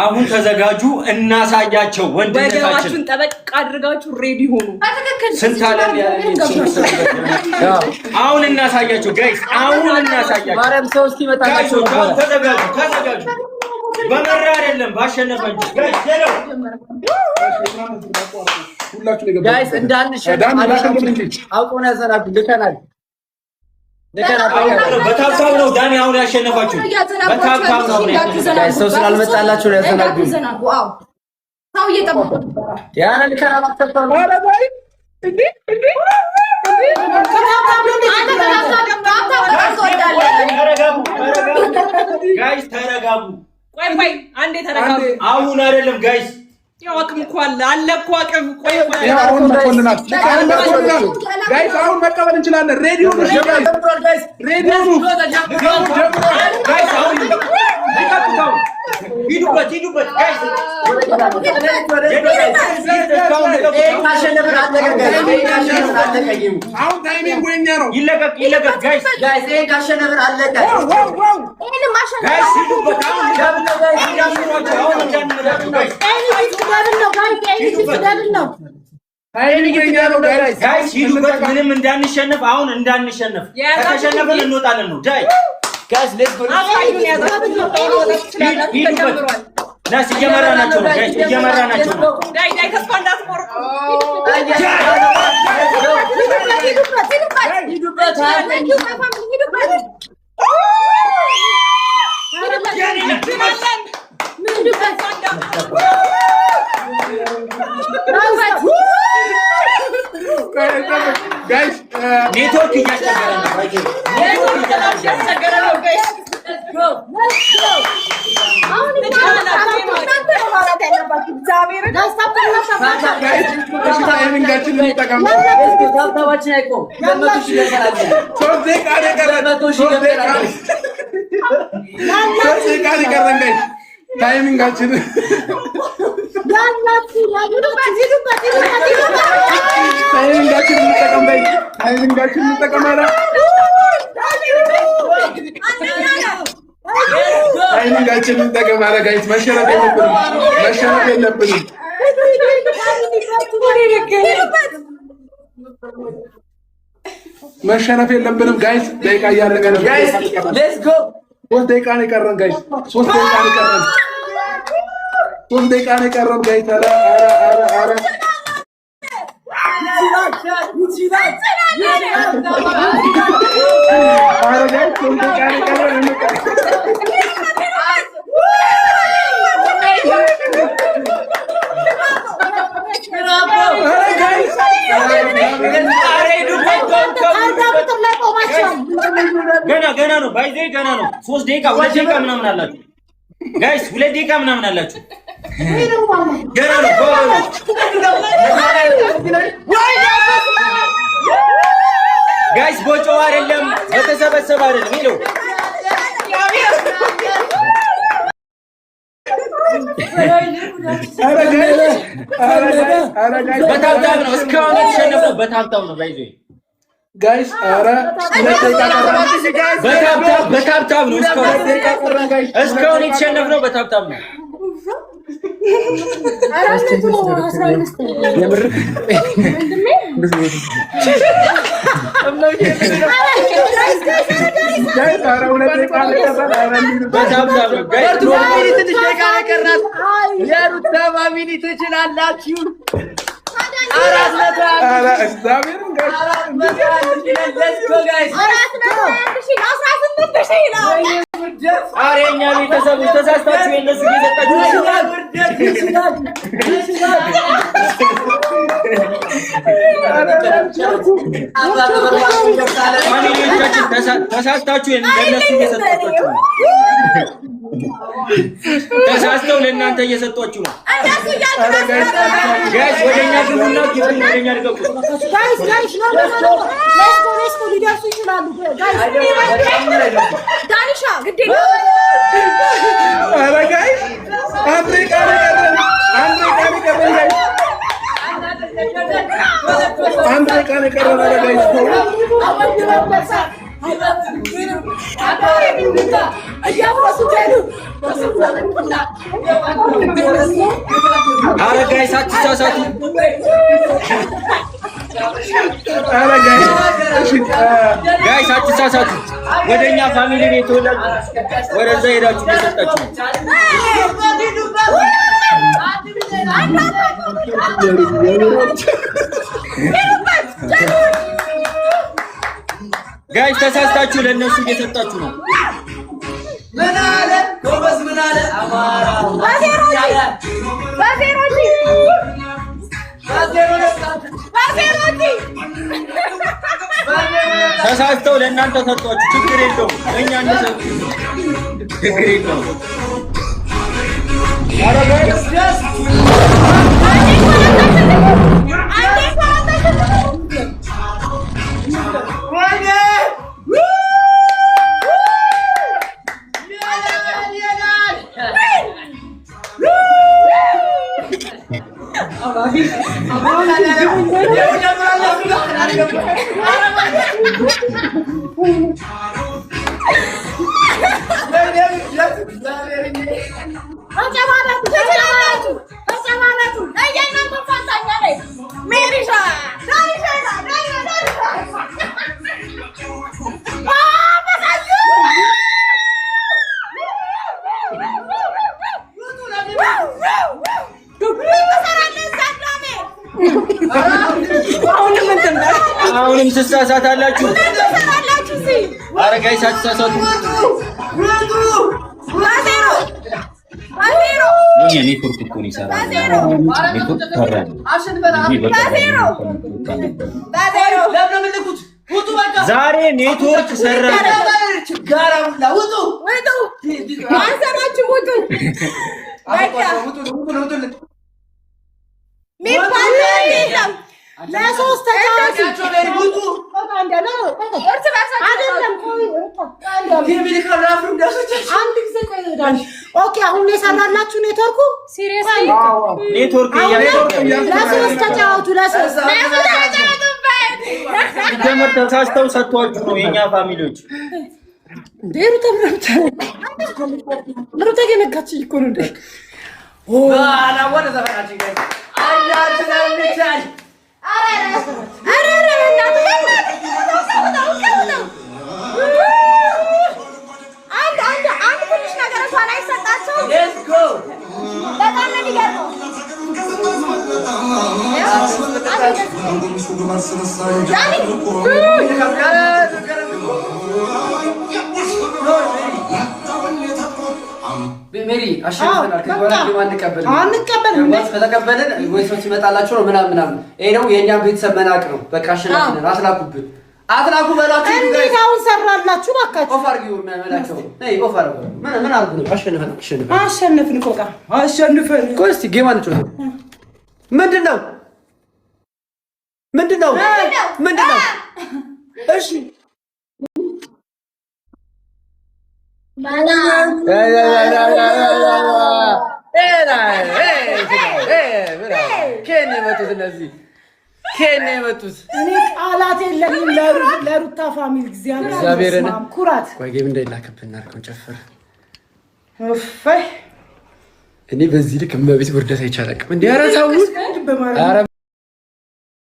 አሁን ተዘጋጁ እናሳያቸው ወንድነታችን ወገባችሁን ጠበቅ አድርጋችሁ ሬዲ ሆኑ ስንት አለም አሁን እናሳያቸው ጋይስ አሁን እናሳያቸው ማርያም ሰው እስኪመጣላችሁ ተዘጋጁ በመራ አይደለም ባሸነፈኝ ጋይስ ሄሎ ሁላችሁ ነው ጋይስ እንዳንሸነፍ አውቀው ነው ያዘናብ ልከናል በታብታብ ነው ዳኒ አሁን ያሸነፋችሁ በታብታብ ነው ጋይስ ሰው ስላልመጣላችሁ ነው ያዘናብ ዋው ሰው እየጠበቁ ያና ልከና ማስተካከል ኧረ ባይ እንዴ ጋይስ ተረጋጉ ቆይ አንዴ ተረጋጉ አሁን አይደለም ጋይስ ያው አቅም እኮ አለ እኮ አቅም ቆይ አሁን መቆንናት ጋይስ አሁን መቀበል እንችላለን ሬዲ ሁኑ ጋይስ ሬዲ ሁኑ ጋይስ አሁን ሂዱበት ጋይስ አሁን ታይሚንግ ወኛ ነው ይለቀቅ ጋይስ ይሄን ካሸነፍን አለቀ ጋይስ ሂዱበት አሁን ጋይስ ሂዱበት ምንም እንዳንሸነፍ አሁን እንዳንሸነፍ ከተሸነፈን እንወጣለን ነው ዳይ ጋይስ ሌትስ ጎ ናስ እየመራ ናቸው ጋይስ እየመራ ናቸው ዳይ ተስፋ እንዳትቆርጡ ጋይስ ኔትወርክ እያስቸገረ ነው ጋይስ ታይሚንጋችን ታይሚንጋችን እንጠቀም አለ ጋይስ መሸነፍ የለብንም መሸነፍ የለብንም ጋይስ ደቂቃ እያለቀ ነው ጋይስ ሌትስ ጎ 3 ደቂቃ ነው የቀረን ጋይስ 3 ደቂቃ ነው የቀረን ጋይስ ኧረ ገና ነው ባይዜ ገና ነው 3 ደቂቃ 2 ደቂቃ ምናምን አላችሁ ጋይስ 2 ደቂቃ ምናምን አላችሁ ገና ነው ጋይስ ቦጮ አይደለም በተሰበሰበ አይደለም ይለው በታብታብ ነው እስካሁን የተሸነፈው በታብታብ ነው ባይዜ ጋይስ ኧረ በታብታብ ነው እስካሁን የተሸነፈው በታብታብ ነው አሬኛ ቤተሰብ ተሳስታችሁ የነሱ ተሳስታችሁ ለነሱ እየሰጣችሁ ተሳስተው ለእናንተ እየሰጧችሁ ነው ጋይስ ወደኛ ግቡና ወደኛ ድገቡ ጋይስ ሌትስ ጎ ሊደርሱ ይችላሉ ጋይስ ዳኒሻ ግዴ ኧረ ጋይስ አንዴ ቃል ቀረን ጋይስ አንዴ ቃል ቀረን ጋይስ ኧረ ጋይስ አትሳሳቱ። ጋይስ አትሳሳቱ። ወደኛ ፋሚሊ ቤት ወደዛ ሄዳችሁ እየሰጣችሁ ነው። ጋይስ ተሳስታችሁ ለእነሱ እየሰጣችሁ ነው። ምን አለ ጎበዝ? ምን አለ አማራ? ተሳስተው ለእናንተ ሰጧችሁ። ችግር የለውም። እኛ እንደሰጡ ችግር የለውም። ኧረ ጋይስ አሁንም ትሳሳታላችሁ። ኧረ ጋይስ አትሳሳቱ። ኔትወርክ እኮ ነው ይሰራል። ኔትወርክ ተራል ዛሬ ኔትወርክ ሰራ። ለሶስት ተጫዋች ኦኬ። አሁን የሰራላችሁ ኔትወርኩ ኔትወርክ ለሶስት ተጫዋቹ ለሶስት ጀመር ተሳስተው ሰጥቷችሁ ነው የኛ ፋሚሊዎች። ሩታ ገነጋች እኮ ነው እንዴ? ሜሪ አሸንፈናል። አንቀበልን ከተቀበልን ወይ ሰው ሲመጣላችሁ ነው ምናምን። ይሄ ነው የእኛም ቤተሰብ መናቅ ነው። በቃ አሸንፈናል። አትላኩብን፣ አትላኩ በሏችሁ። እንዴት አሁን ሰራላችሁ? እባካችሁ ኦፍ አድርጊው የሚያመላቸው ነይ ኦፍ አድርጉ። ምን አድርጉ ነው? አሸነፍን እኮ በቃ አሸንፈን እኮ። እስቲ ጌም አንችል። ምንድነው? እሺ ከኔ መጡት እኔ ቃላት የለኝም ለሩታ ፋሚሊ እግዚአብሔርን ኩራት። ቆይ ጌም እንዳይላከብን እናድርገው። ጨፍር እኔ በዚህ ልክ እመቤት ውርደት አይቻልም እንዴ? ኧረ ተው።